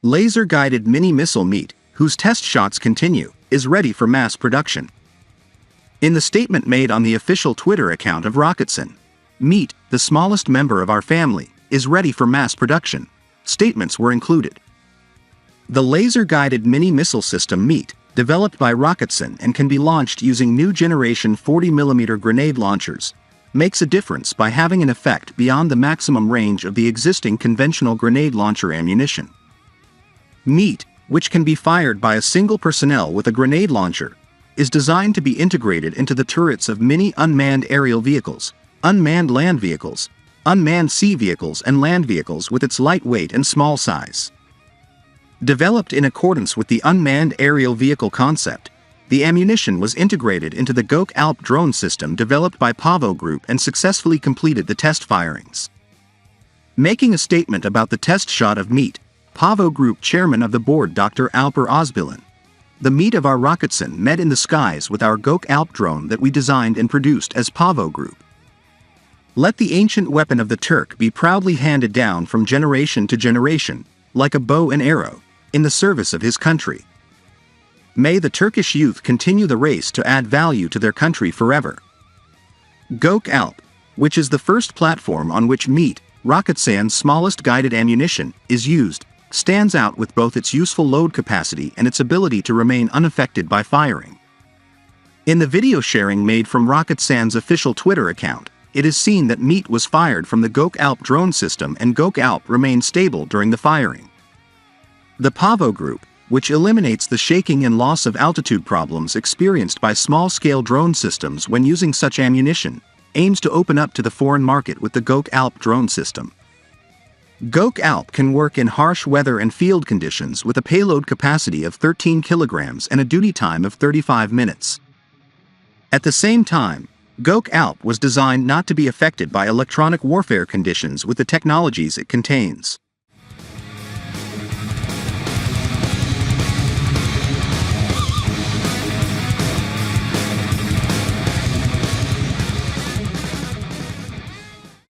Laser-guided mini-missile METE, whose test shots continue, is ready for mass production. In the statement made on the official Twitter account of Roketsan, METE, the smallest member of our family, is ready for mass production, statements were included. The laser-guided mini-missile system METE, developed by Roketsan and can be launched using new generation 40mm grenade launchers, makes a difference by having an effect beyond the maximum range of the existing conventional grenade launcher ammunition. METE, which can be fired by a single personnel with a grenade launcher, is designed to be integrated into the turrets of many unmanned aerial vehicles, unmanned land vehicles, unmanned sea vehicles and land vehicles with its lightweight and small size. Developed in accordance with the unmanned aerial vehicle concept, the ammunition was integrated into the Gök Alp Drone system developed by PAVO Group and successfully completed the test firings. Making a statement about the test shot of METE, PAVO Group Chairman of the Board Dr. Alper Özbilen, "The METE of our Roketsan met in the skies with our Gök Alp drone that we designed and produced as PAVO Group. Let the ancient weapon of the Turk be proudly handed down from generation to generation, like a bow and arrow, in the service of his country. May the Turkish youth continue the race to add value to their country forever." Gök Alp, which is the first platform on which METE, Roketsan's smallest guided ammunition, is used, stands out with both its useful load capacity and its ability to remain unaffected by firing. In the video sharing made from Roketsan's official Twitter account, it is seen that METE was fired from the Gök Alp drone system and Gök Alp remained stable during the firing. The PAVO Group, which eliminates the shaking and loss of altitude problems experienced by small-scale drone systems when using such ammunition, aims to open up to the foreign market with the Gök Alp drone system. Gök Alp can work in harsh weather and field conditions with a payload capacity of 13 kilograms and a duty time of 35 minutes. At the same time, Gök Alp was designed not to be affected by electronic warfare conditions with the technologies it contains.